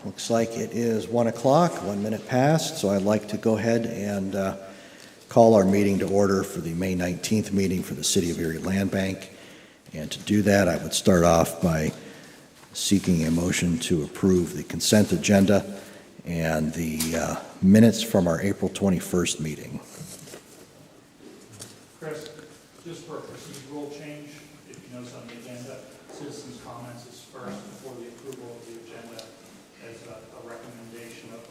Looks like it is 1 o'clock, 1 minute past, so I'd like to go ahead and call our meeting to order for the May 19th meeting for the City of Erie Land Bank. And to do that, I would start off by seeking a motion to approve the consent agenda and the minutes from our April 21st meeting. Chris, just for a procedural change, if you notice on the agenda, citizens' comments is first before the approval of the agenda as a recommendation of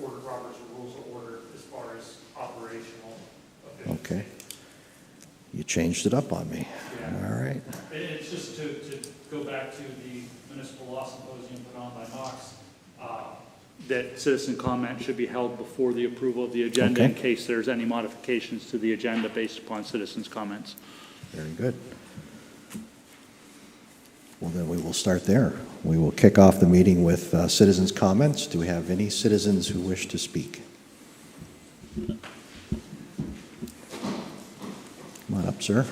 order, Robert's Rules of Order as far as operational efficiency. Okay. You changed it up on me. Yeah. All right. And it's just to go back to the municipal law symposium put on by Knox, that citizen comment should be held before the approval of the agenda in case there's any modifications to the agenda based upon citizens' comments. Very good. Well, then we will start there. We will kick off the meeting with citizens' comments. Do we have any citizens who wish to speak? Come on up, sir.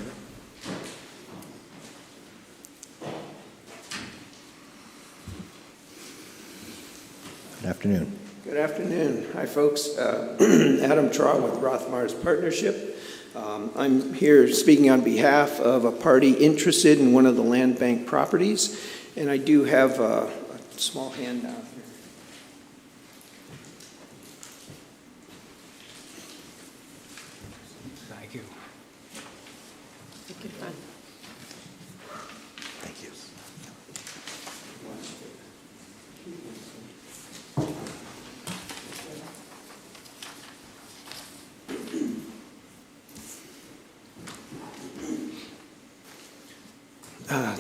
Good afternoon. Good afternoon. Hi, folks. Adam Traw with Rothmars Partnership. I'm here speaking on behalf of a party interested in one of the land bank properties, and I do have a small handout here. Thank you. Thank you.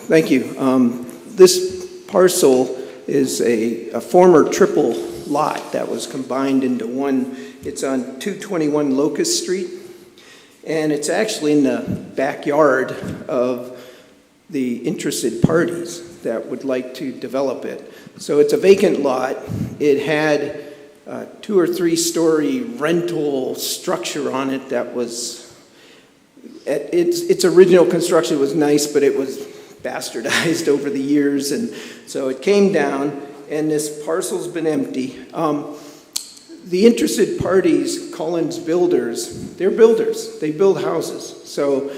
Thank you. This parcel is a former triple lot that was combined into one. It's on 221 Locust Street, and it's actually in the backyard of the interested parties that would like to develop it. So it's a vacant lot. It had a 2 or 3 story rental structure on it that was, its original construction was nice, but it was bastardized over the years, and so it came down, and this parcel's been empty. The interested parties, Collins Builders, they're builders. They build houses. So,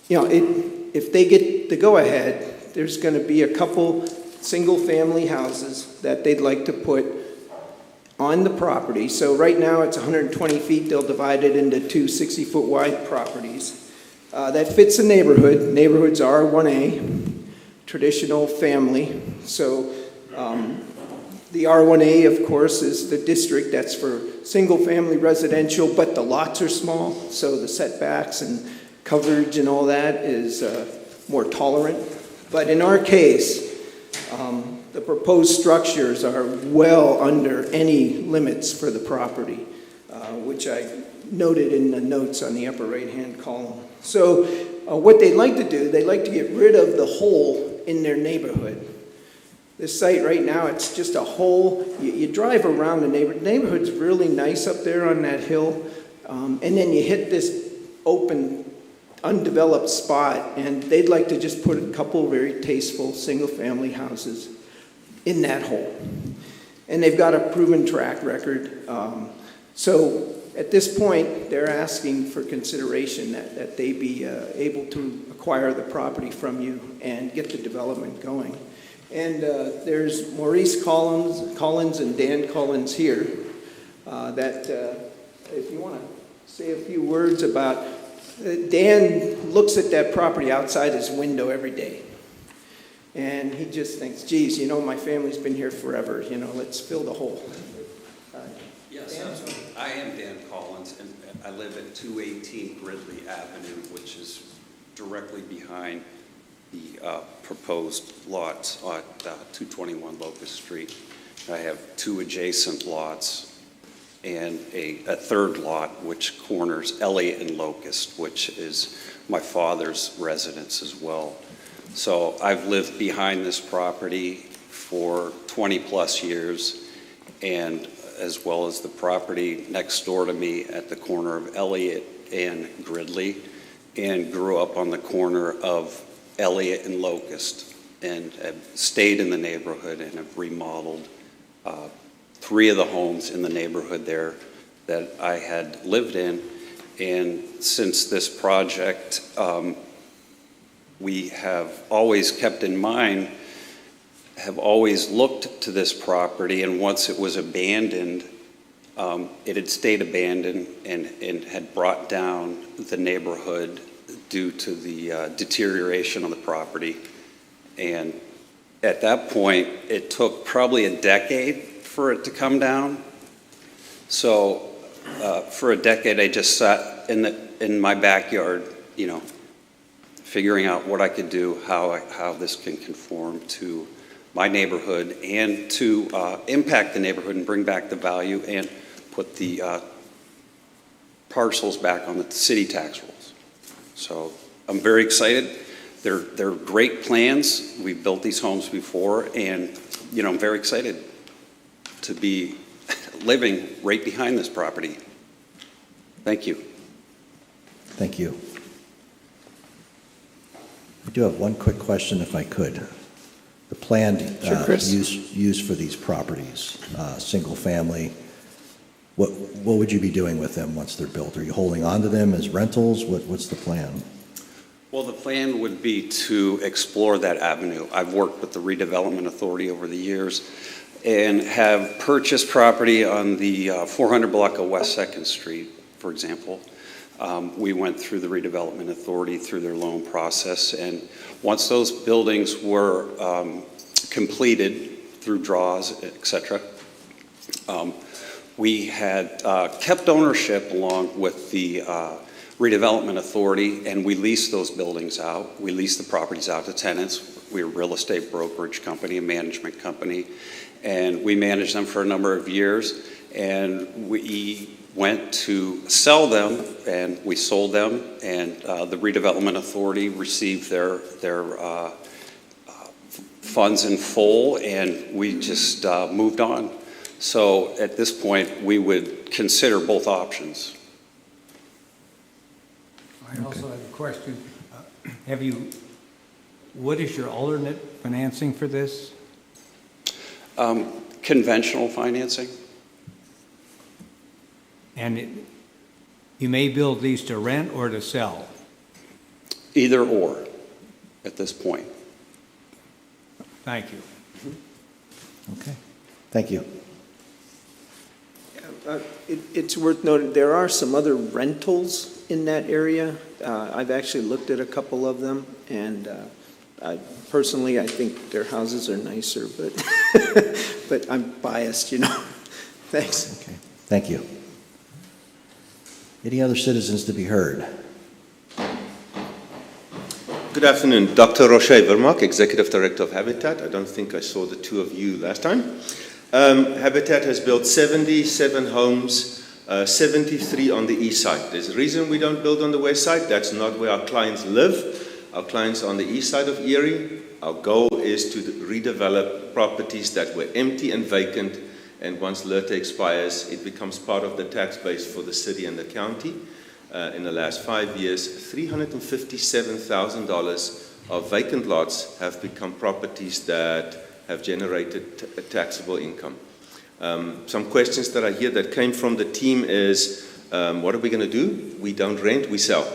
if they get the go-ahead, there's going to be a couple single-family houses that they'd like to put on the property. So right now it's 120 feet. They'll divide it into 2 60-foot wide properties. That fits the neighborhood. Neighborhoods are 1A, traditional family. So the R1A, of course, is the district that's for single-family residential, but the lots are small, so the setbacks and coverage and all that is more tolerant. But in our case, the proposed structures are well under any limits for the property, which I noted in the notes on the upper right-hand column. So what they'd like to do, they'd like to get rid of the hole in their neighborhood. This site right now, it's just a hole. You drive around the neighborhood. The neighborhood's really nice up there on that hill. And then you hit this open, undeveloped spot, and they'd like to just put a couple very tasteful single-family houses in that hole. And they've got a proven track record. So at this point, they're asking for consideration that they be able to acquire the property from you and get the development going. And there's Maurice Collins and Dan Collins here that if you want to say a few words about, Dan looks at that property outside his window every day. And he just thinks, geez, my family's been here forever, let's fill the hole. Yes, I am Dan Collins, and I live at 218 Gridley Avenue, which is directly behind the proposed lots at 221 Locust Street. I have 2 adjacent lots and a third lot which corners Elliott and Locust, which is my father's residence as well. So I've lived behind this property for 20 plus years, and as well as the property next door to me at the corner of Elliott and Gridley, and grew up on the corner of Elliott and Locust. and have stayed in the neighborhood and have remodeled 3 of the homes in the neighborhood there that I had lived in. And since this project, we have always kept in mind, have always looked to this property, and once it was abandoned, it had stayed abandoned and had brought down the neighborhood due to the deterioration of the property. And at that point, it took probably a decade for it to come down. So for a decade, I just sat in my backyard, you know, figuring out what I could do, how this can conform to my neighborhood and to impact the neighborhood and bring back the value and put the parcels back on the city tax rolls. So I'm very excited. They're great plans. We've built these homes before, and you know, I'm very excited to be living right behind this property. Thank you. Thank you. I do have one quick question, if I could. The planned Sure, Chris. use for these properties, single family, what would you be doing with them once they're built? Are you holding on to them as rentals? What's the plan? Well, the plan would be to explore that avenue. I've worked with the Redevelopment Authority over the years and have purchased property on the 400 block of West 2nd Street, for example. We went through the Redevelopment Authority through their loan process, and once those buildings were completed through draws, et cetera, we had kept ownership along with the Redevelopment Authority, and we leased those buildings out. We leased the properties out to tenants. We're a real estate brokerage company, a management company, and we managed them for a number of years, and we went to sell them, and we sold them, and the Redevelopment Authority received their funds in full, and we just moved on. So at this point, we would consider both options. I also have a question. What is your alternate financing for this? Conventional financing? And you may build these to rent or to sell? Either or at this point. Thank you. Okay, thank you. It's worth noting, there are some other rentals in that area. I've actually looked at a couple of them, and personally, I think their houses are nicer, but, but I'm biased, you know. Thanks. Okay, thank you. Any other citizens to be heard? Good afternoon. Dr. Roche Vermaak, Executive Director of Habitat. I don't think I saw the two of you last time. Habitat has built 77 homes, 73 on the east side. There's a reason we don't build on the west side. That's not where our clients live. Our clients are on the east side of Erie. Our goal is to redevelop properties that were empty and vacant, and once LERTA expires, it becomes part of the tax base for the city and the county. In the last 5 years, $357,000 of vacant lots have become properties that have generated taxable income. Some questions that I hear that came from the team is, what are we going to do? We don't rent, we sell.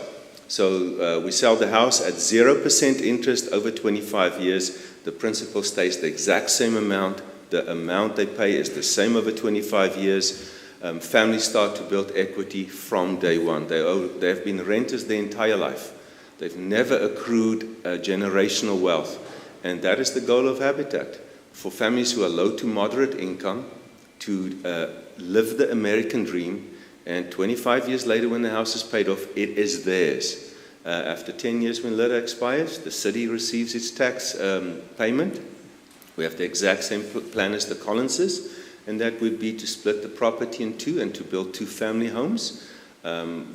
So we sell the house at 0% interest over 25 years. The principal stays the exact same amount. The amount they pay is the same over 25 years. Families start to build equity from day one. They have been renters their entire life. They've never accrued generational wealth. And that is the goal of Habitat, for families who are low to moderate income to live the American dream, and 25 years later when the house is paid off, it is theirs. After 10 years when LERTA expires, the city receives its tax payment. We have the exact same plan as the Collinses, and that would be to split the property in two and to build 2 family homes.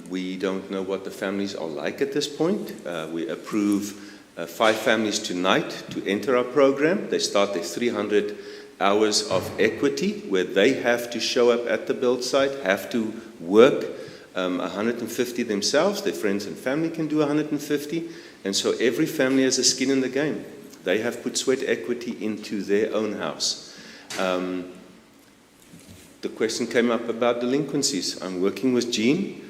We don't know what the families are like at this point. We approve 5 families tonight to enter our program. They start their 300 hours of equity where they have to show up at the build site, have to work 150 themselves. Their friends and family can do 150. And so every family has a skin in the game. They have put sweat equity into their own house. The question came up about delinquencies. I'm working with Jean.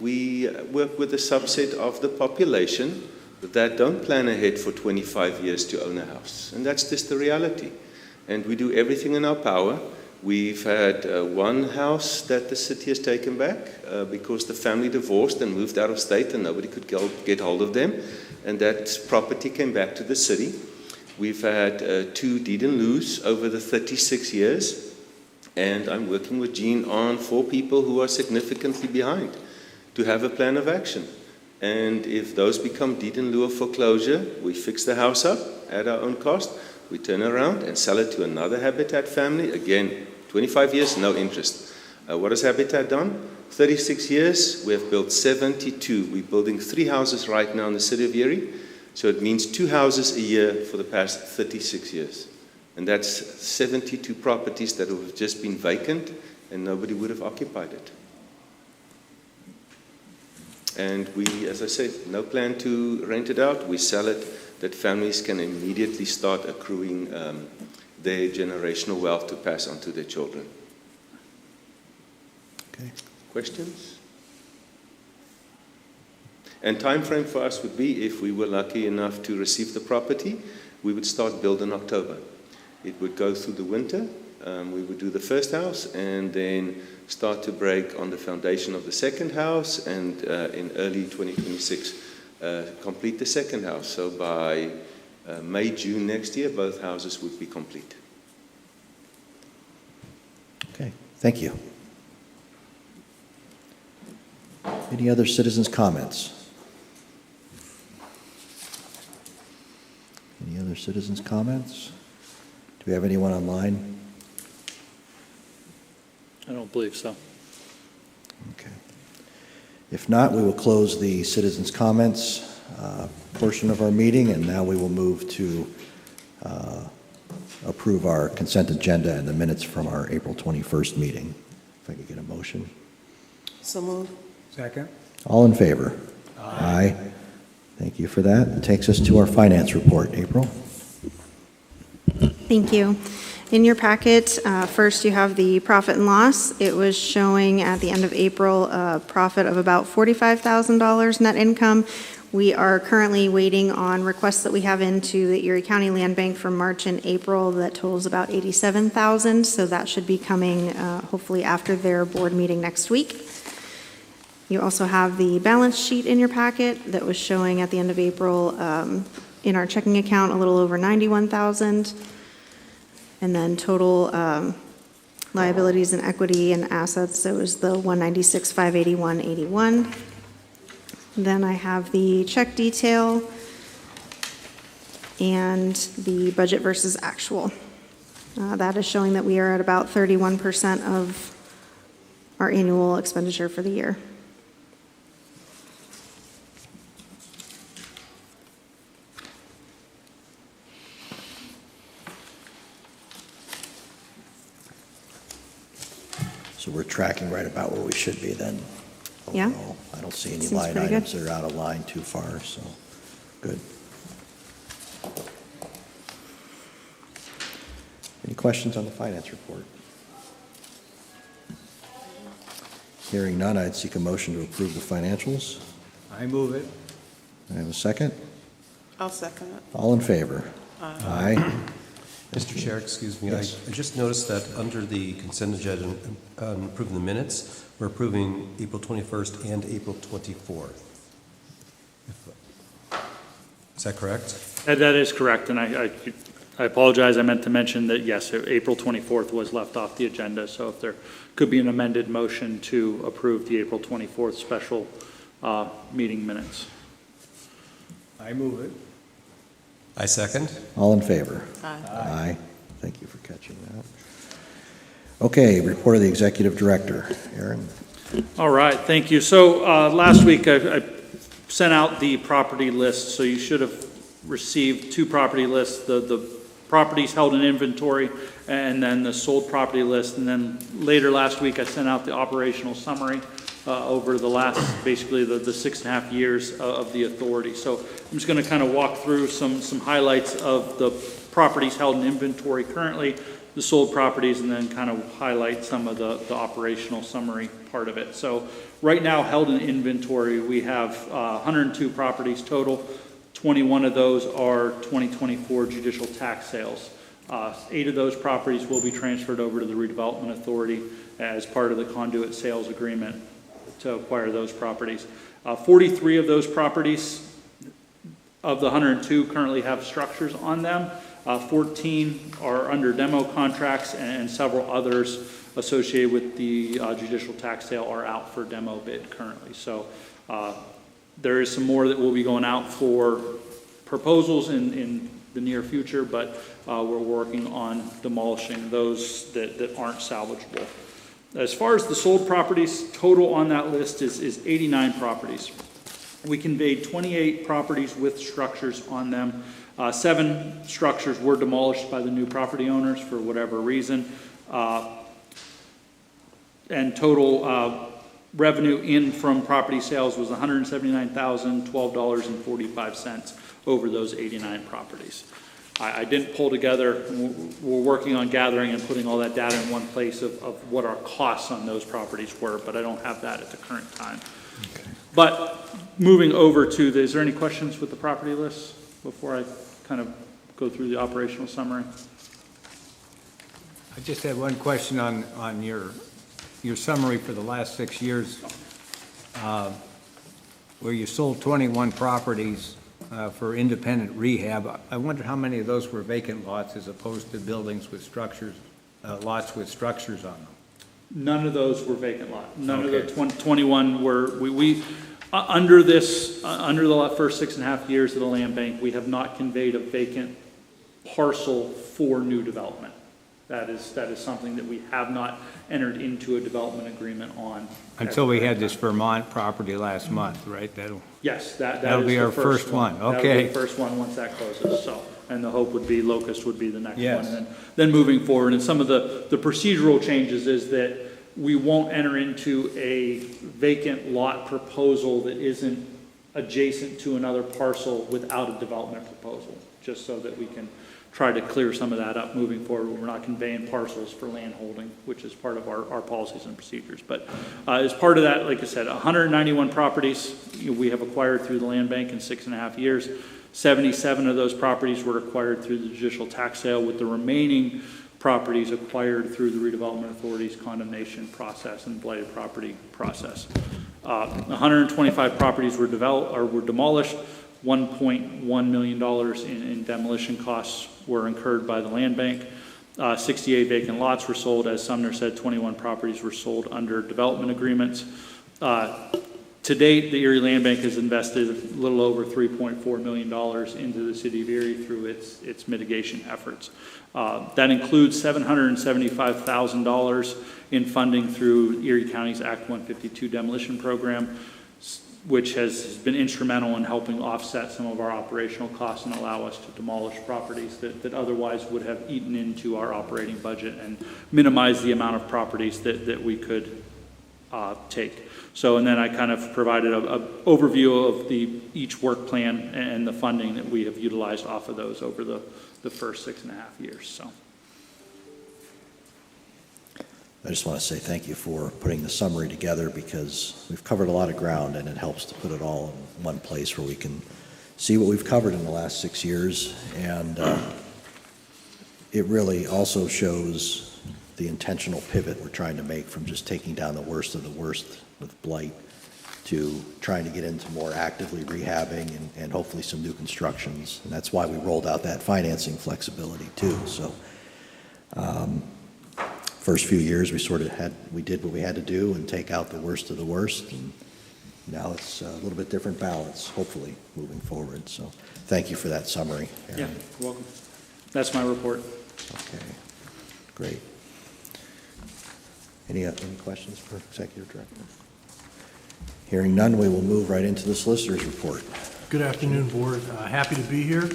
We work with a subset of the population that don't plan ahead for 25 years to own a house. And that's just the reality. And we do everything in our power. We've had one house that the city has taken back because the family divorced and moved out of state and nobody could get hold of them. And that property came back to the city. We've had 2 deed in lieu over the 36 years. And I'm working with Jean on 4 people who are significantly behind to have a plan of action. And if those become deed in lieu of foreclosure, we fix the house up at our own cost. We turn around and sell it to another Habitat family. Again, 25 years, no interest. What has Habitat done? 36 years, we have built 72. We're building 3 houses right now in the city of Erie. So it means 2 houses a year for the past 36 years. And that's 72 properties that have just been vacant and nobody would have occupied it. And we, as I said, no plan to rent it out. We sell it that families can immediately start accruing their generational wealth to pass on to their children. Okay. Questions? And time frame for us would be, if we were lucky enough to receive the property, we would start build in October. It would go through the winter. We would do the first house and then start to break on the foundation of the second house, and in early 2026 complete the second house. So by May, June next year, both houses would be complete. Okay, thank you. Any other citizens' comments? Any other citizens' comments? Do we have anyone online? I don't believe so. Okay. If not, we will close the citizens' comments portion of our meeting, and now we will move to approve our consent agenda and the minutes from our April 21st meeting. If I could get a motion. So moved. Second? All in favor? Aye. Thank you for that. It takes us to our finance report. April? Thank you. In your packet, first you have the profit and loss. It was showing at the end of April a profit of about $45,000 net income. We are currently waiting on requests that we have into the Erie County Land Bank for March and April that totals about $87,000. So that should be coming hopefully after their board meeting next week. You also have the balance sheet in your packet that was showing at the end of April in our checking account a little over $91,000. And then total liabilities and equity and assets, so it was the $196,581.81. Then I have the check detail and the budget versus actual. That is showing that we are at about 31% of our annual expenditure for the year. So we're tracking right about where we should be then. Yeah. Overall. I don't see any Seems line pretty good. items that are out of line too far, so good. Any questions on the finance report? Hearing none, I'd seek a motion to approve the financials. I move it. I have a second. I'll second it. All in favor? Aye. Mr. Chair, excuse me, Yes. I just noticed that under the consent agenda, approving the minutes, we're approving April 21st and April 24th. Is that correct? That is correct, and I apologize, I meant to mention that, yes, April 24th was left off the agenda, so if there could be an amended motion to approve the April 24th special meeting minutes. I move it. I second. All in favor? Aye. Aye. Thank you for catching that. Okay, report of the executive director. Aaron? All right, thank you. So last week I sent out the property list, so you should have received 2 property lists, the properties held in inventory and then the sold property list. And then later last week I sent out the operational summary over the last, basically the 6.5 years of the authority. So I'm just going to kind of walk through some highlights of the properties held in inventory currently, the sold properties, and then kind of highlight some of the operational summary part of it. So right now, held in inventory, we have 102 properties total. 21 of those are 2024 judicial tax sales. 8 of those properties will be transferred over to the redevelopment authority as part of the conduit sales agreement to acquire those properties. 43 of those properties of the 102 currently have structures on them. 14 are under demo contracts, and several others associated with the judicial tax sale are out for demo bid currently. So there is some more that will be going out for proposals in the near future, but we're working on demolishing those that aren't salvageable. As far as the sold properties, total on that list is 89 properties. We conveyed 28 properties with structures on them. 7 structures were demolished by the new property owners for whatever reason. And total revenue in from property sales was $179,012.45 over those 89 properties. I didn't pull together, we're working on gathering and putting all that data in one place of what our costs on those properties were, but I don't have that at the current time. Okay. But moving over to is there any questions with the property list before I kind of go through the operational summary? I just had one question on your summary for the last 6 years, where you sold 21 properties for independent rehab. I wonder how many of those were vacant lots as opposed to buildings with structures, lots with structures on them? None of those were vacant lots. None Okay. of the 21 were, under the first 6.5 years of the land bank, we have not conveyed a vacant parcel for new development. That is something that we have not entered into a development agreement on. Until we had this Vermont property last month, right? Yes, that'll is be the our first one. That'll be Okay. the first one once that closes, so. And the hope would be Locust would be the next Yes. one. And then moving forward, and some of the procedural changes is that we won't enter into a vacant lot proposal that isn't adjacent to another parcel without a development proposal, just so that we can try to clear some of that up moving forward. We're not conveying parcels for land holding, which is part of our policies and procedures. But as part of that, like I said, 191 properties we have acquired through the land bank in 6.5 years. 77 of those properties were acquired through the judicial tax sale, with the remaining properties acquired through the redevelopment authority's condemnation process and blighted property process. 125 properties were demolished. $1.1 million in demolition costs were incurred by the land bank. 68 vacant lots were sold. As Sumner said, 21 properties were sold under development agreements. To date, the Erie Land Bank has invested a little over $3.4 million into the city of Erie through its mitigation efforts. That includes $775,000 in funding through Erie County's Act 152 demolition program, which has been instrumental in helping offset some of our operational costs and allow us to demolish properties that otherwise would have eaten into our operating budget and minimize the amount of properties that we could take. So, and then I kind of provided an overview of each work plan and the funding that we have utilized off of those over the first 6.5 years. So. I just want to say thank you for putting the summary together, because we've covered a lot of ground, and it helps to put it all in one place where we can see what we've covered in the last 6 years. And it really also shows the intentional pivot we're trying to make from just taking down the worst of the worst with blight to trying to get into more actively rehabbing and hopefully some new constructions. And that's why we rolled out that financing flexibility too. So first few years we did what we had to do and take out the worst of the worst, and now it's a little bit different balance, hopefully, moving forward. So thank you for that summary, Aaron. Yeah, you're welcome. That's my report. Okay, great. Any questions for Executive Director? Hearing none, we will move right into the solicitor's report. Good afternoon, Board. Happy to be here.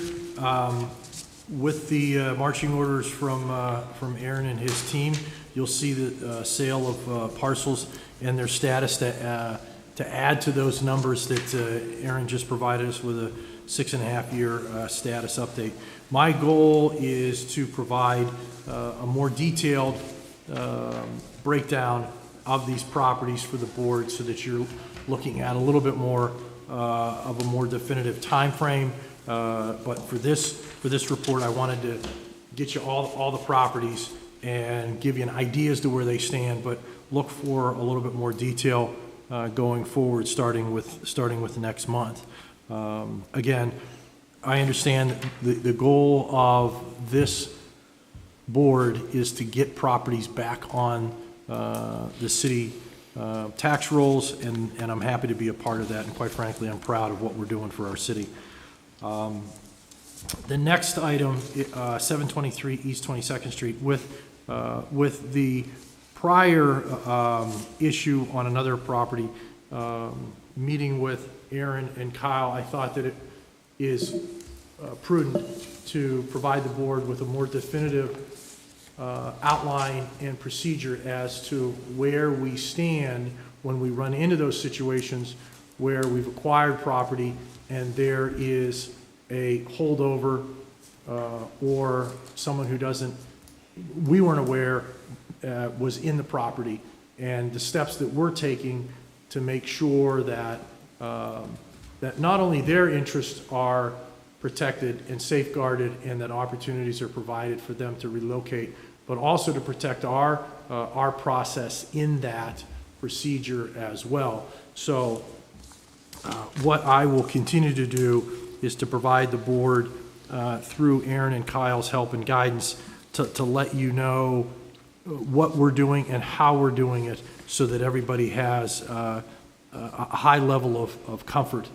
With the marching orders from Aaron and his team, you'll see the sale of parcels and their status to add to those numbers that Aaron just provided us with a 6.5-year status update. My goal is to provide a more detailed breakdown of these properties for the board so that you're looking at a little bit more of a more definitive time frame. But for this report, I wanted to get you all the properties and give you an idea as to where they stand, but look for a little bit more detail going forward, starting with next month. Again, I understand the goal of this board is to get properties back on the city tax rolls, and I'm happy to be a part of that, and quite frankly, I'm proud of what we're doing for our city. The next item, 723 East 22nd Street, with the prior issue on another property, meeting with Aaron and Kyle, I thought that it is prudent to provide the board with a more definitive outline and procedure as to where we stand when we run into those situations where we've acquired property and there is a holdover or someone who we weren't aware was in the property, and the steps that we're taking to make sure that that not only their interests are protected and safeguarded and that opportunities are provided for them to relocate, but also to protect our process in that procedure as well. So what I will continue to do is to provide the board through Aaron and Kyle's help and guidance to let you know what we're doing and how we're doing it so that everybody has a high level of comfort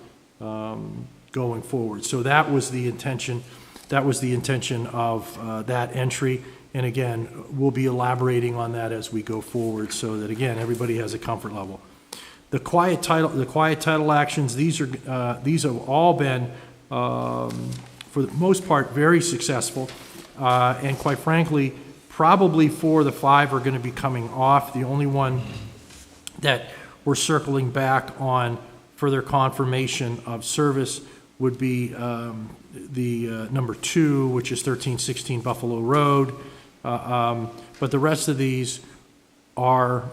going forward. So that was the intention. That was the intention of that entry. And again, we'll be elaborating on that as we go forward so that, again, everybody has a comfort level. The quiet title actions, these have all been, for the most part, very successful. And quite frankly, probably 4 of the 5 are going to be coming off. The only one that we're circling back on further confirmation of service would be the number 2, which is 1316 Buffalo Road. But the rest of these are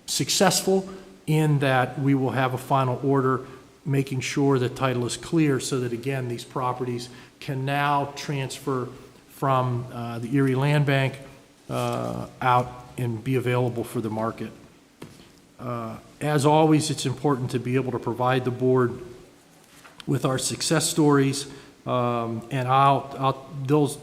successful in that we will have a final order making sure that title is clear so that, again, these properties can now transfer from the Erie Land Bank out and be available for the market. As always, it's important to be able to provide the board with our success stories, and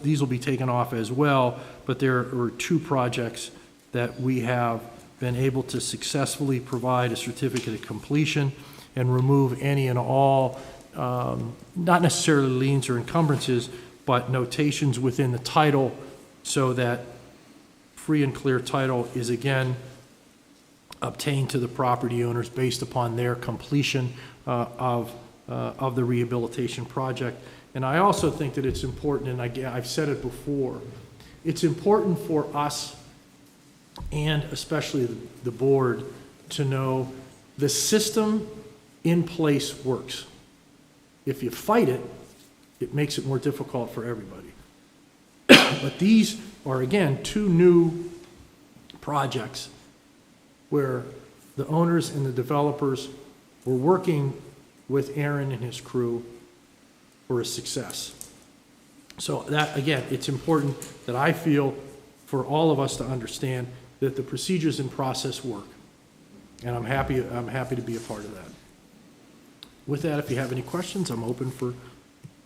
these will be taken off as well, but there are 2 projects that we have been able to successfully provide a certificate of completion and remove any and all, not necessarily liens or encumbrances, but notations within the title so that free and clear title is again obtained to the property owners based upon their completion of the rehabilitation project. And I also think that it's important, and I've said it before, it's important for us and especially the board to know the system in place works. If you fight it, it makes it more difficult for everybody. But these are, again, 2 new projects where the owners and the developers were working with Aaron and his crew for a success. So that, again, it's important that I feel for all of us to understand that the procedures and process work. And I'm happy to be a part of that. With that, if you have any questions, I'm open for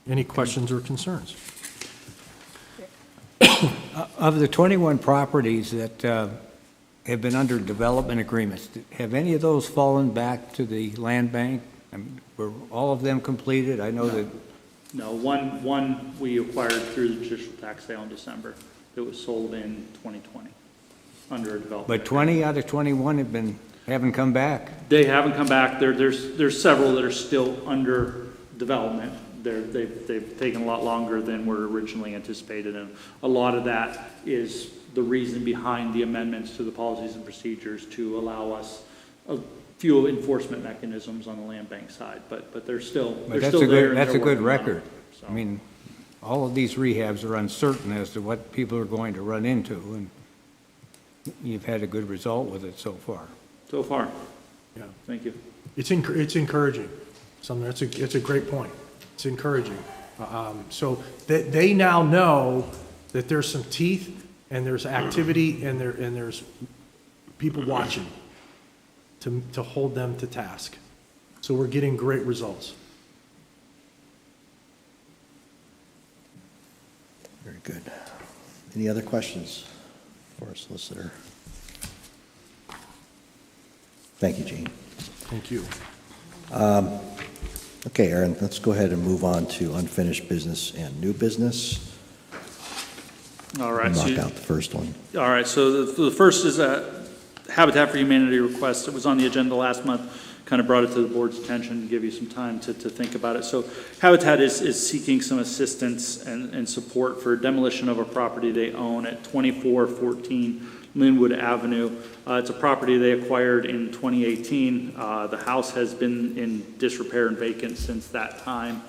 any questions or concerns. Of the 21 properties that have been under development agreements, have any of those fallen back to the land bank? Were all of them completed? I know that. No, one we acquired through the judicial tax sale in December. It was sold in 2020 under a development. But 20 out of 21 haven't come back. They haven't come back. There's several that are still under development. they've taken a lot longer than were originally anticipated, and a lot of that is the reason behind the amendments to the policies and procedures to allow us a few enforcement mechanisms on the land bank side, but they're still, But they're still there. And that's a they're good working on it, record. so. I mean, all of these rehabs are uncertain as to what people are going to run into, and you've had a good result with it so far. So far, Yeah. thank you. It's encouraging. It's a great point. It's encouraging. So they now know that there's some teeth and there's activity and there's people watching to hold them to task. So we're getting great results. Very good. Any other questions for our solicitor? Thank you, Gene. Thank you. Okay, Aaron, let's go ahead and move on to unfinished business and new business. All right. Knock out the first one. All right, so the first is a Habitat for Humanity request. It was on the agenda last month, kind of brought it to the board's attention to give you some time to think about it. So Habitat is seeking some assistance and support for demolition of a property they own at 2414 Linwood Avenue. It's a property they acquired in 2018. The house has been in disrepair and vacant since that time,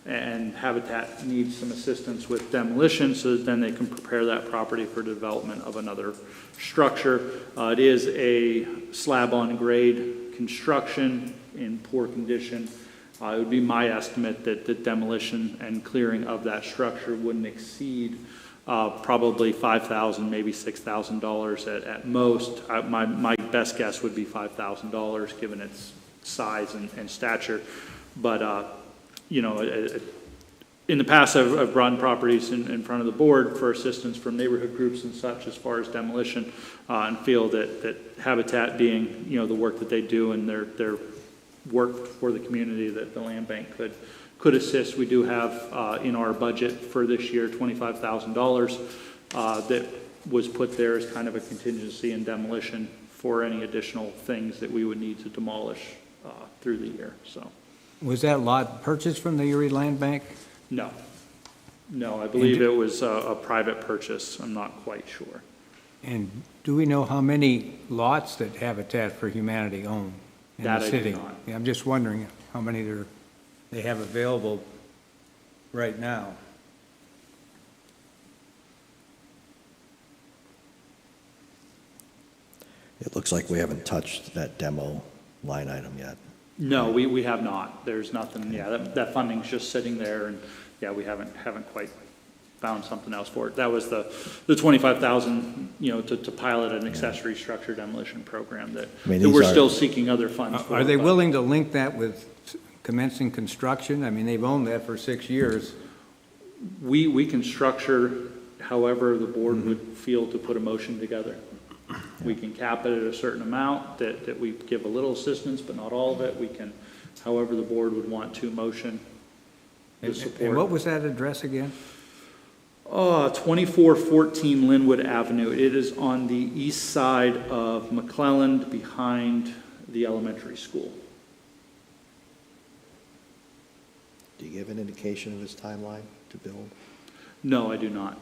and Habitat needs some assistance with demolition so that then they can prepare that property for development of another structure. It is a slab-on-grade construction in poor condition. It would be my estimate that the demolition and clearing of that structure wouldn't exceed probably $5,000, maybe $6,000 at most. My best guess would be $5,000 given its size and stature. But you know, in the past, I've brought in properties in front of the board for assistance from neighborhood groups and such as far as demolition, and feel that Habitat being, you know, the work that they do and their work for the community, that the land bank could assist. We do have in our budget for this year $25,000 that was put there as kind of a contingency in demolition for any additional things that we would need to demolish through the year. So. Was that lot purchased from the Erie Land Bank? No, I believe it was a private purchase. I'm not quite sure. And do we know how many lots that Habitat for Humanity own in That the I do city? not. Yeah, I'm just wondering how many they have available right now. It looks like we haven't touched that demo line item yet. No, we have not. There's nothing, yeah, that funding's just sitting there, and yeah, we haven't quite found something else for it. That was the $25,000, you know, to pilot an accessory structure demolition program that we're still seeking other funds for. Are they but- willing to link that with commencing construction? I mean, they've owned that for 6 years. We can structure however the board would feel to put a motion together. We can cap it at a certain amount, that we give a little assistance, but not all of it. We can, however the board would want to motion the support. And what was that address again? 2414 Linwood Avenue. It is on the east side of McClelland, behind the elementary school. Do you give an indication of his timeline to build? No, I do not.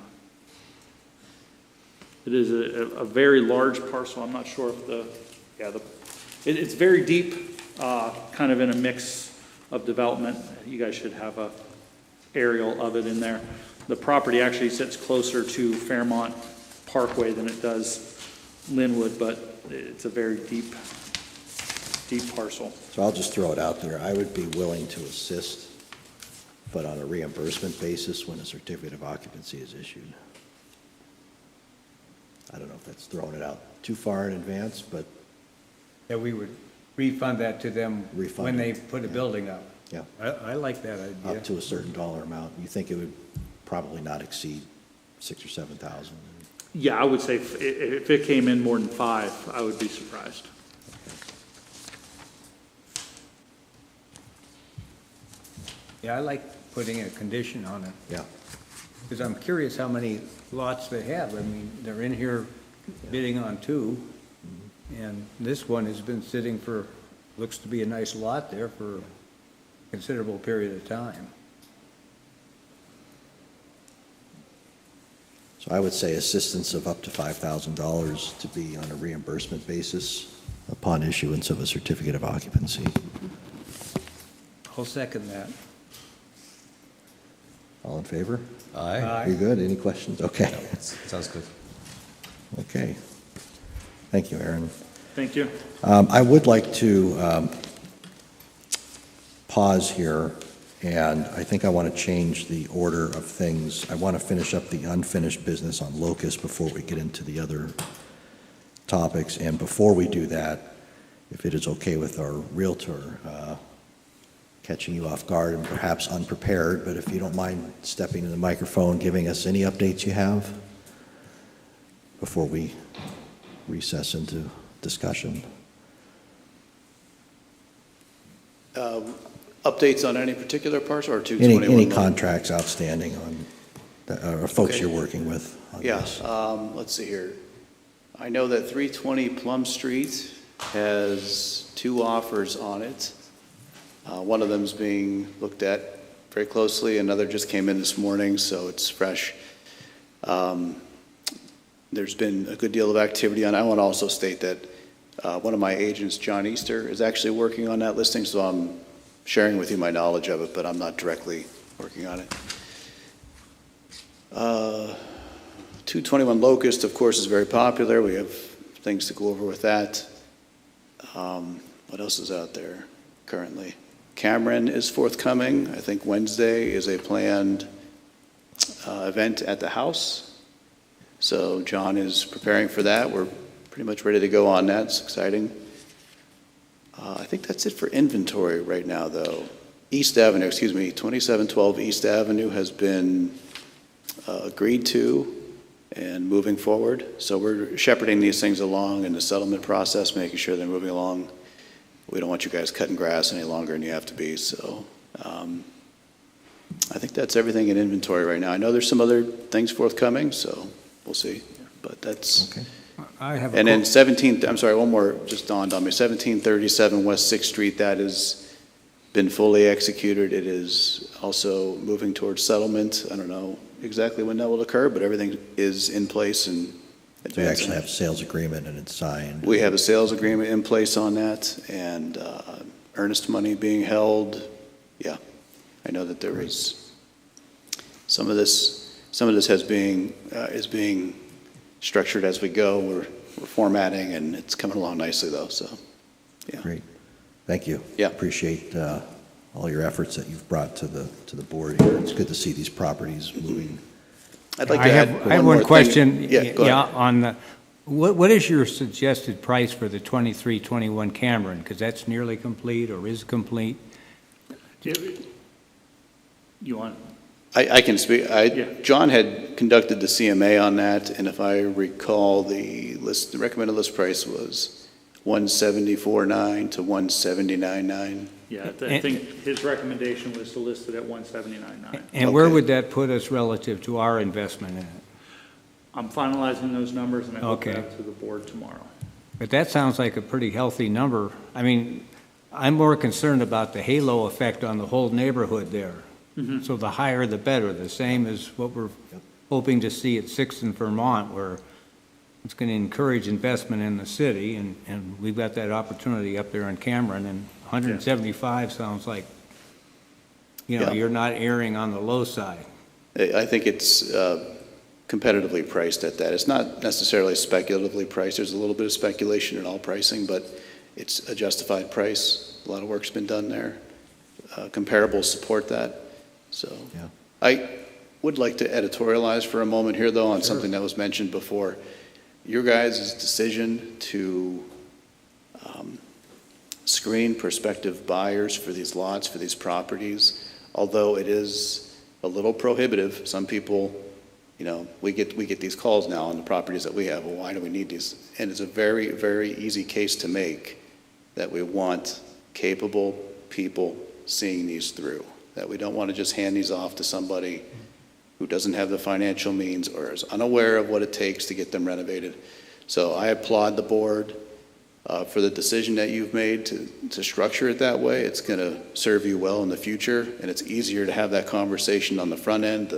It is a very large parcel. I'm not sure if it's very deep, kind of in a mix of development. You guys should have a aerial of it in there. The property actually sits closer to Fairmont Parkway than it does Linwood, but it's a very deep parcel. So I'll just throw it out there. I would be willing to assist, but on a reimbursement basis when a certificate of occupancy is issued. I don't know if that's throwing it out too far in advance, but That we would refund that to them Refund when it, they put a building up. yeah, I like that idea. up to a certain dollar amount. You think it would probably not exceed 6,000 or 7,000? Yeah, I would say if it came in more than 5, I would be surprised. Yeah, I like putting a condition on it, Yeah. because I'm curious how many lots they have. I mean, they're in here bidding on 2, and this one has been sitting looks to be a nice lot there for a considerable period of time. So I would say assistance of up to $5,000 to be on a reimbursement basis upon issuance of a certificate of occupancy. I'll second that. All in favor? Aye. You good? Any questions? Okay. Sounds good. Okay. Thank you, Aaron. Thank you. I would like to pause here, and I think I want to change the order of things. I want to finish up the unfinished business on Locust before we get into the other topics. And before we do that, if it is okay with our Realtor, catching you off guard and perhaps unprepared, but if you don't mind stepping to the microphone, giving us any updates you have before we recess into discussion. Updates on any particular parts or 221? Any contracts outstanding on, or folks Okay. you're working with on Yeah, this? let's see here. I know that 320 Plum Street has 2 offers on it. One of them's being looked at very closely, another just came in this morning, so it's fresh. There's been a good deal of activity on it. I want to also state that one of my agents, John Easter, is actually working on that listing, so I'm sharing with you my knowledge of it, but I'm not directly working on it. 221 Locust, of course, is very popular. We have things to go over with that. What else is out there currently? Cameron is forthcoming. I think Wednesday is a planned event at the house. So John is preparing for that. We're pretty much ready to go on that. It's exciting. I think that's it for inventory right now, though. East Avenue, 2712 East Avenue has been agreed to and moving forward. So we're shepherding these things along in the settlement process, making sure they're moving along. We don't want you guys cutting grass any longer than you have to be. So I think that's everything in inventory right now. I know there's some other things forthcoming, so we'll see. But that's... Okay. I have And then 17th, I'm sorry, one more just dawned on me. 1737 West 6th Street, that has been fully executed. It is also moving towards settlement. I don't know exactly when that will occur, but everything is in place and We advancing. actually have a sales agreement and it's signed. We have a sales agreement in place on that and earnest money being held. Yeah, I know that there is some of this is being structured as we go. We're formatting, and it's coming along nicely, though, so, yeah. Great. Thank you. Yeah. Appreciate all your efforts that you've brought to the board here. It's good to see these properties moving. I'd like I to add have one more one thing. question. Yeah, go ahead. On the, what is your suggested price for the 2321 Cameron? Because that's nearly complete or is complete. You want, I can speak. Yeah. John had conducted the CMA on that, and if I recall, the recommended list price was $174.9 to $179.9. yeah, I think his recommendation was to list it at 179.9. And where Okay. would that put us relative to our investment in it? I'm finalizing those numbers, and I hope Okay. that to the board tomorrow. But that sounds like a pretty healthy number. I mean, I'm more concerned about the halo effect on the whole neighborhood there. So the higher the better, the same as what we're hoping to see at 6th and Vermont, where it's going to encourage investment in the city, and we've got that opportunity up there in Cameron, and 175 sounds like, Yeah. you're not erring on the low side. I think it's competitively priced at that. It's not necessarily speculatively priced. There's a little bit of speculation in all pricing, but it's a justified price. A lot of work's been done there. Comparables support that. So Yeah. I would like to editorialize for a moment here, though, on something that was mentioned before. Your guys' decision to screen prospective buyers for these lots, for these properties, although it is a little prohibitive, some people, we get these calls now on the properties that we have. Well, why do we need these? And it's a very, very easy case to make that we want capable people seeing these through, that we don't want to just hand these off to somebody who doesn't have the financial means or is unaware of what it takes to get them renovated. So I applaud the board for the decision that you've made to structure it that way. It's going to serve you well in the future, and it's easier to have that conversation on the front end.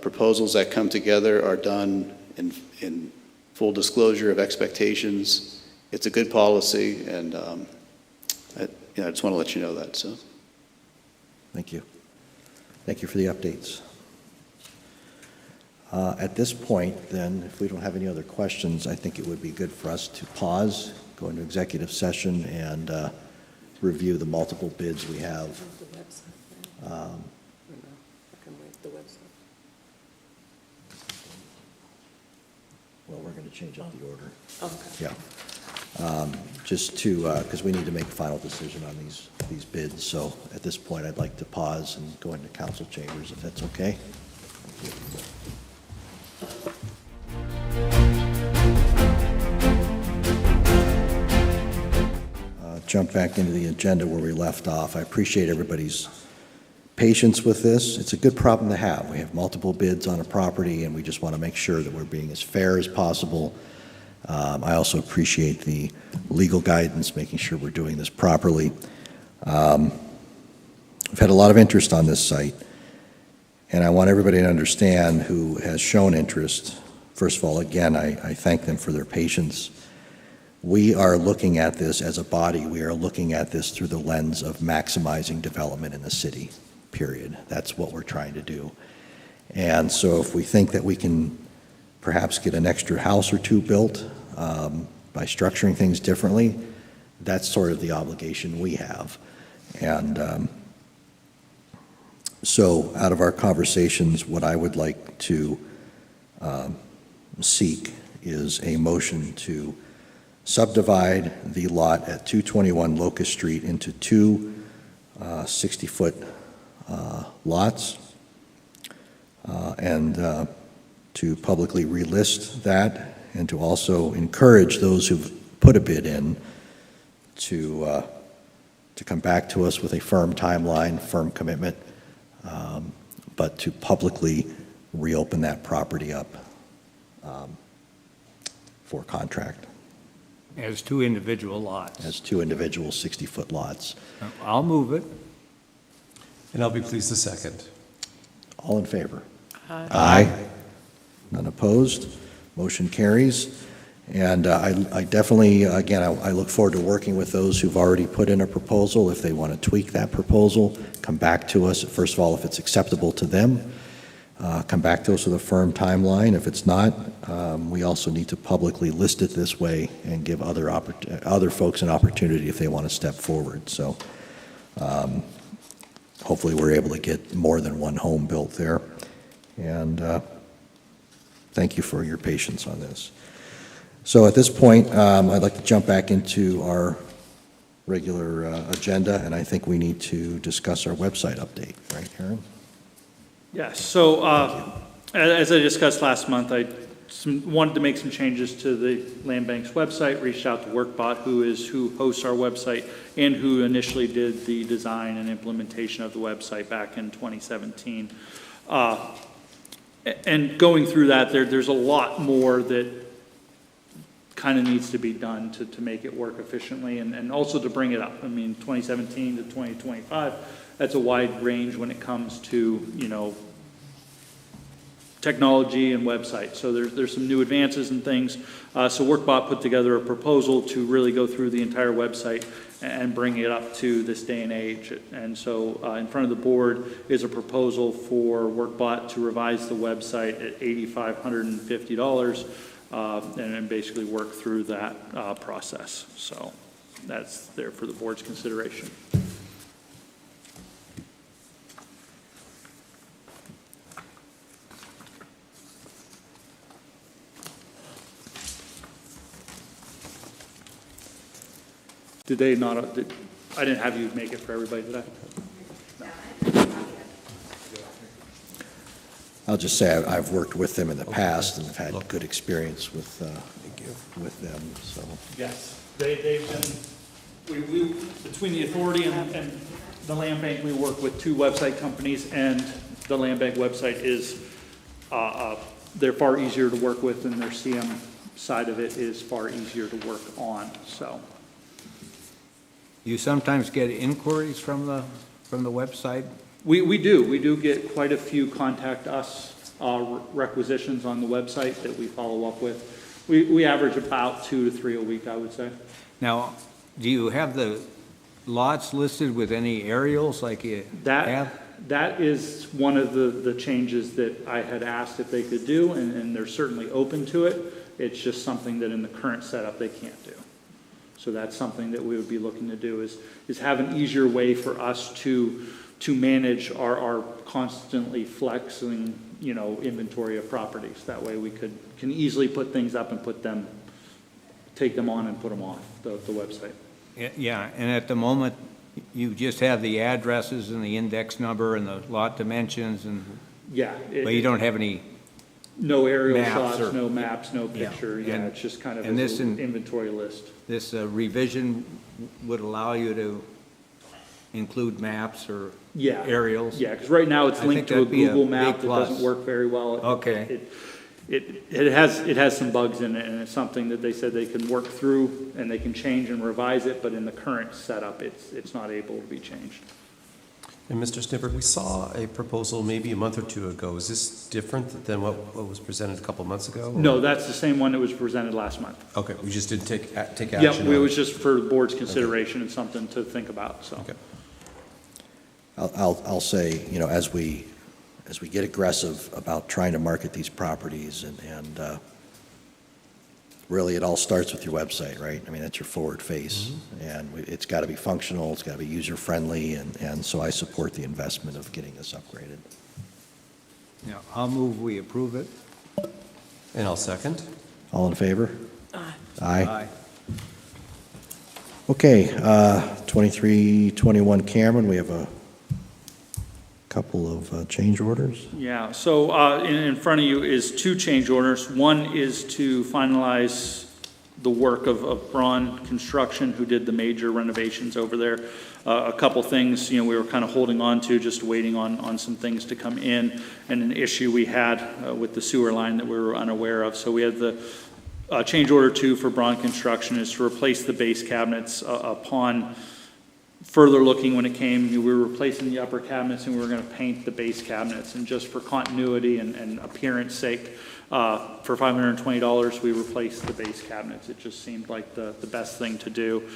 proposals that come together are done in full disclosure of expectations. It's a good policy, and I just want to let you know that. So, Thank you. Thank you for the updates. At this point, then, if we don't have any other questions, I think it would be good for us to pause, go into executive session, and review the multiple bids we have. Well, we're going to change up the order. Okay. Yeah. Just to, because we need to make a final decision on these bids. So at this point, I'd like to pause and go into council chambers, if that's okay. Jump back into the agenda where we left off. I appreciate everybody's patience with this. It's a good problem to have. We have multiple bids on a property, and we just want to make sure that we're being as fair as possible. I also appreciate the legal guidance, making sure we're doing this properly. We've had a lot of interest on this site, and I want everybody to understand who has shown interest. First of all, again, I thank them for their patience. We are looking at this as a body. We are looking at this through the lens of maximizing development in the city, period. That's what we're trying to do. And so if we think that we can perhaps get an extra house or two built by structuring things differently, that's sort of the obligation we have. And so out of our conversations, what I would like to seek is a motion to subdivide the lot at 221 Locust Street into two 60-foot lots, and to publicly relist that, and to also encourage those who've put a bid in to come back to us with a firm timeline, firm commitment, but to publicly reopen that property up for contract As two individual lots. as two individual 60-foot lots. I'll move it. And I'll be pleased to second. All in favor? Aye. Aye. None opposed? Motion carries. And I definitely, again, I look forward to working with those who've already put in a proposal. If they want to tweak that proposal, come back to us. First of all, if it's acceptable to them, come back to us with a firm timeline. If it's not, we also need to publicly list it this way and give other folks an opportunity if they want to step forward. So hopefully we're able to get more than one home built there. And thank you for your patience on this. So at this point, I'd like to jump back into our regular agenda, and I think we need to discuss our website update, right, Aaron? Yes, so as I discussed last month, I wanted to make some changes to the Land Bank's website, reached out to WorkBot, who hosts our website and who initially did the design and implementation of the website back in 2017. And going through that, there's a lot more that kind of needs to be done to make it work efficiently and also to bring it up. I mean, 2017 to 2025, that's a wide range when it comes to, you know, technology and websites. So there's some new advances and things. So WorkBot put together a proposal to really go through the entire website and bring it up to this day and age. And so in front of the board is a proposal for WorkBot to revise the website at $8,550 and basically work through that process. So that's there for the board's consideration. Did they not, I didn't have you make it for everybody, did I? I'll just say I've worked with them in the past and have had good experience with them, so. Yes, they've been, we between the authority and the Land Bank, we work with two website companies, and the Land Bank website is, they're far easier to work with, and their CM side of it is far easier to work on, so. You sometimes get inquiries from the website We do get quite a few contact us requisitions on the website that we follow up with. We average about 2 to 3 a week, I would say. Now, do you have the lots listed with any aerials like you have? That is one of the changes that I had asked if they could do, and they're certainly open to it. It's just something that in the current setup they can't do. So that's something that we would be looking to do is have an easier way for us to manage our constantly flexing, inventory of properties. That way we can easily put things up and take them on and put them off the website. Yeah, and at the moment, you just have the addresses and the index number and the lot dimensions but you don't have any. No aerial Maps shots, no maps, no picture. Yeah, and- It's just kind of and this an inventory list. This revision would allow you to include maps or Yeah. aerials? Yeah, because right now it's I linked think to a that'd be a Google map big that plus. doesn't work very well. Okay. It has some bugs in it, and it's something that they said they can work through and they can change and revise it, but in the current setup, it's not able to be changed. And Mr. Snipper, we saw a proposal maybe a month or two ago. Is this different than what was presented a couple months ago? or- No, that's the same one that was presented last month. Okay, we just didn't take action Yeah, on it was just for the board's consideration and something to think about, so. Okay. I'll say, as we get aggressive about trying to market these properties and really it all starts with your website, right? I mean, that's your forward face. And it's got to be functional, it's got to be user-friendly, and so I support the investment of getting this upgraded. Yeah, I'll move we approve it. And I'll second. All in favor? Aye. Aye. Okay, 2321 Cameron, we have a couple of change orders. Yeah, so in front of you is 2 change orders. One is to finalize the work of Braun Construction, who did the major renovations over there. A couple things, we were kind of holding on to, just waiting on some things to come in, and an issue we had with the sewer line that we were unaware of. So we had the change order 2 for Braun Construction is to replace the base cabinets upon further looking when it came. We were replacing the upper cabinets and we were going to paint the base cabinets, and just for continuity and appearance sake, for $520 we replaced the base cabinets. It just seemed like the best thing to do.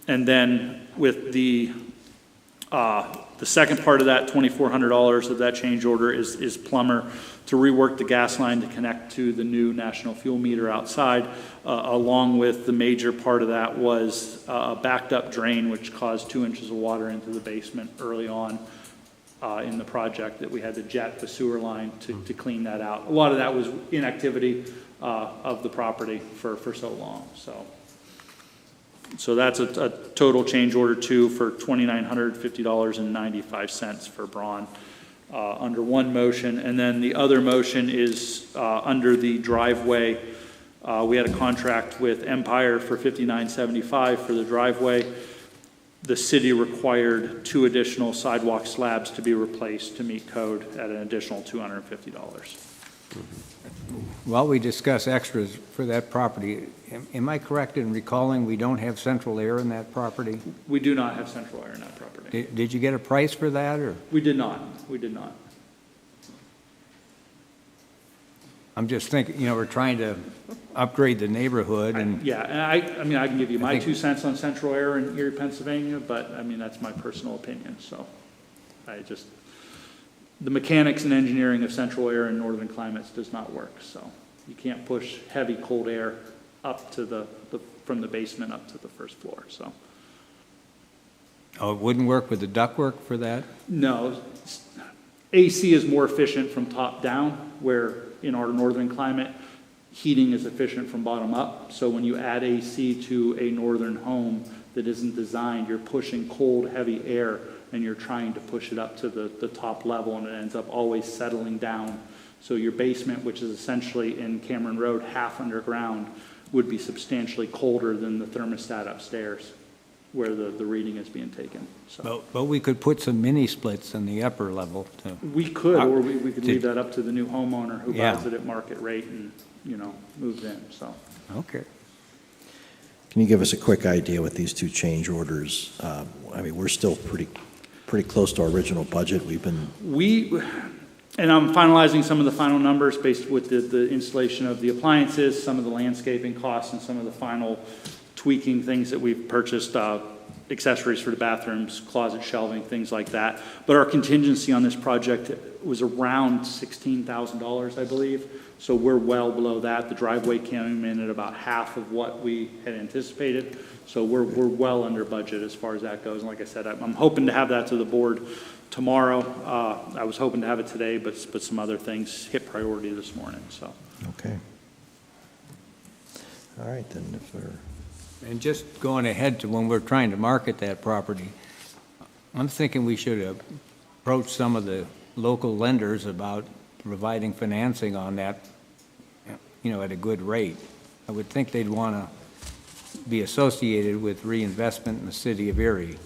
And then with the second part of that, $2,400 of that change order is plumber to rework the gas line to connect to the new national fuel meter outside. Along with the major part of that was a backed up drain which caused 2 inches of water into the basement early on in the project, that we had to jet the sewer line to clean that out. A lot of that was inactivity of the property for so long. So that's a total change order 2 for $2,950.95 for Braun under one motion. And then the other motion is under the driveway. We had a contract with Empire for $59.75 for the driveway. The city required 2 additional sidewalk slabs to be replaced to meet code at an additional $250. While we discuss extras for that property, am I correct in recalling we don't have central air in that property? We do not have central air in that property. Did you get a price for that, or? We did not. We did not. I'm just thinking, we're trying to upgrade the neighborhood and. Yeah, and I can give you my I think- 2 cents on central air in Erie, Pennsylvania, but that's my personal opinion, so the mechanics and engineering of central air in northern climates does not work, so you can't push heavy cold air up to from the basement up to the first floor, so. Oh, it wouldn't work with the ductwork for that? No, AC is more efficient from top down, where in our northern climate, heating is efficient from bottom up. So when you add AC to a northern home that isn't designed, you're pushing cold, heavy air, and you're trying to push it up to the top level, and it ends up always settling down. So your basement, which is essentially in Cameron Road, half underground, would be substantially colder than the thermostat upstairs, where the reading is being taken. So But we could put some mini splits in the upper level too. we could, or we could leave that up to the new homeowner who Yeah. buys it at market rate and, moves in, so. Okay. Can you give us a quick idea with these 2 change orders? We're still pretty close to our original budget. And I'm finalizing some of the final numbers based with the installation of the appliances, some of the landscaping costs, and some of the final tweaking things that we've purchased, accessories for the bathrooms, closet shelving, things like that. But our contingency on this project was around $16,000, I believe. So we're well below that. The driveway came in at about half of what we had anticipated. So we're well under budget as far as that goes. And like I said, I'm hoping to have that to the board tomorrow. I was hoping to have it today, but some other things hit priority this morning, so. Okay. All right, then, if there, And just going ahead to when we're trying to market that property, I'm thinking we should approach some of the local lenders about providing financing on that, at a good rate. I would think they'd want to be associated with reinvestment in the city of Erie.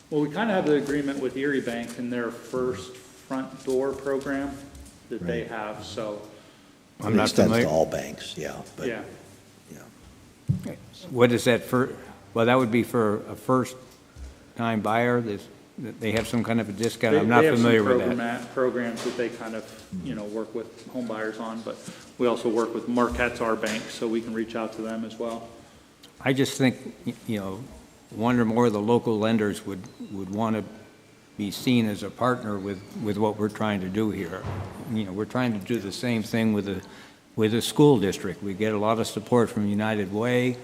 Well, we kind of have the agreement with Erie Bank in their first front door program that they have, so, I'm it not extends to familiar. all banks, yeah. But, yeah. yeah. What is that for? Well, that would be for a first-time buyer. They have some kind of a discount. I'm not familiar with that. They have some programs that they kind of, work with home buyers on, but we also work with Marquette's our bank, so we can reach out to them as well. I just think, one or more of the local lenders would want to be seen as a partner with what we're trying to do here. We're trying to do the same thing with the school district. We get a lot of support from United Way.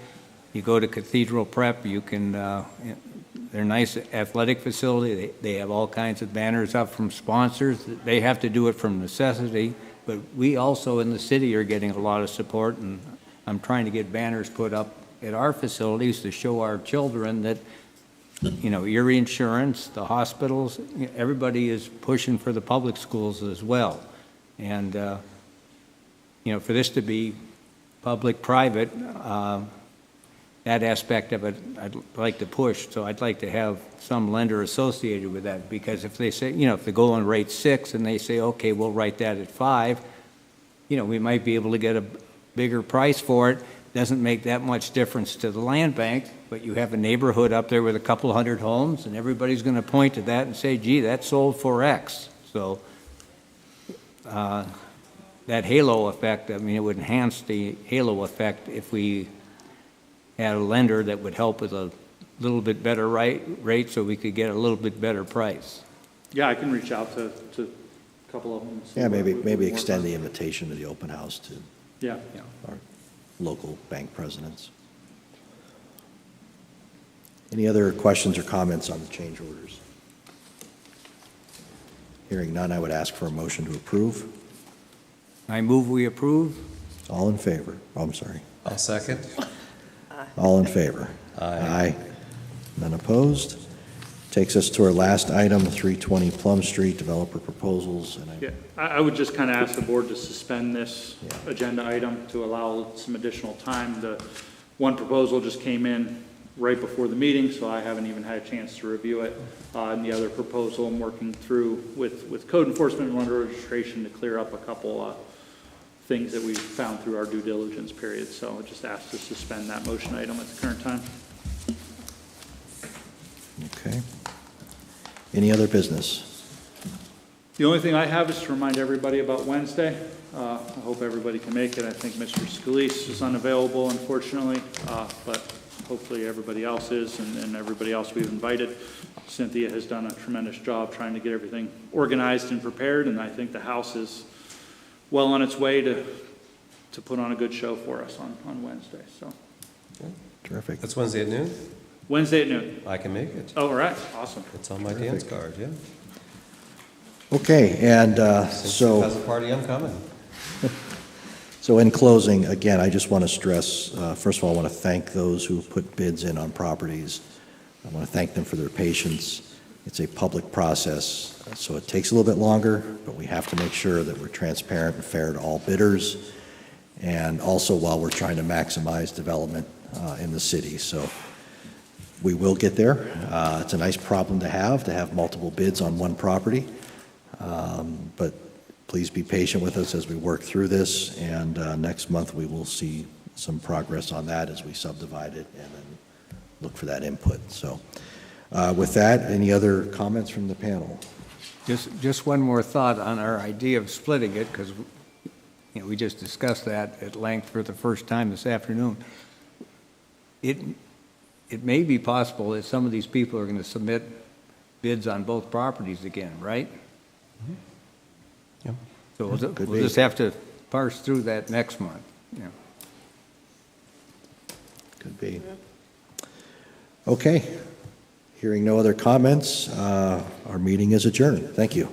You go to Cathedral Prep, you can, they're a nice athletic facility. They have all kinds of banners up from sponsors. They have to do it from necessity, but we also in the city are getting a lot of support, and I'm trying to get banners put up at our facilities to show our children that, Erie Insurance, the hospitals, everybody is pushing for the public schools as well. And, for this to be public-private, that aspect of it, I'd like to push. So I'd like to have some lender associated with that, because if they say, if the going rate's 6 and they say, okay, we'll write that at 5, we might be able to get a bigger price for it. Doesn't make that much difference to the land bank, but you have a neighborhood up there with a couple hundred homes, and everybody's going to point to that and say, gee, that sold for X. So that halo effect, it would enhance the halo effect if we had a lender that would help with a little bit better rate so we could get a little bit better price. Yeah, I can reach out to a couple of them. and see Yeah, what we maybe can work extend on. the invitation to the open house to Yeah. our local bank presidents. Any other questions or comments on the change orders? Hearing none, I would ask for a motion to approve. I move we approve. All in favor? Oh, I'm sorry. I'll second. All in favor? Aye. None opposed? Takes us to our last item, 320 Plum Street, developer proposals. And Yeah, I would just kind of ask the board to suspend this Yeah. agenda item to allow some additional time. The one proposal just came in right before the meeting, so I haven't even had a chance to review it. And the other proposal I'm working through with code enforcement and lender registration to clear up a couple things that we found through our due diligence period. So I just ask to suspend that motion item at the current time. Okay. Any other business? The only thing I have is to remind everybody about Wednesday. I hope everybody can make it. I think Mr. Scalise is unavailable, unfortunately, but hopefully everybody else is, and everybody else we've invited. Cynthia has done a tremendous job trying to get everything organized and prepared, and I think the house is well on its way to put on a good show for us on Wednesday. So Terrific. That's Wednesday at noon? Wednesday at noon. I can make it. Oh, all right, awesome. It's on my dance card, yeah. Okay, and Since it has a party, I'm coming. so in closing, again, I just want to stress, first of all, I want to thank those who put bids in on properties. I want to thank them for their patience. It's a public process, so it takes a little bit longer, but we have to make sure that we're transparent and fair to all bidders, and also while we're trying to maximize development in the city. So we will get there. It's a nice problem to have multiple bids on one property. But please be patient with us as we work through this, and next month we will see some progress on that as we subdivide it and then look for that input. So With that, any other comments from the panel? Just one more thought on our idea of splitting it, because, we just discussed that at length for the first time this afternoon. It may be possible that some of these people are going to submit bids on both properties again, right? Yep. So Could we'll be. just have to parse through that next month. Could be. Okay. Hearing no other comments, our meeting is adjourned. Thank you.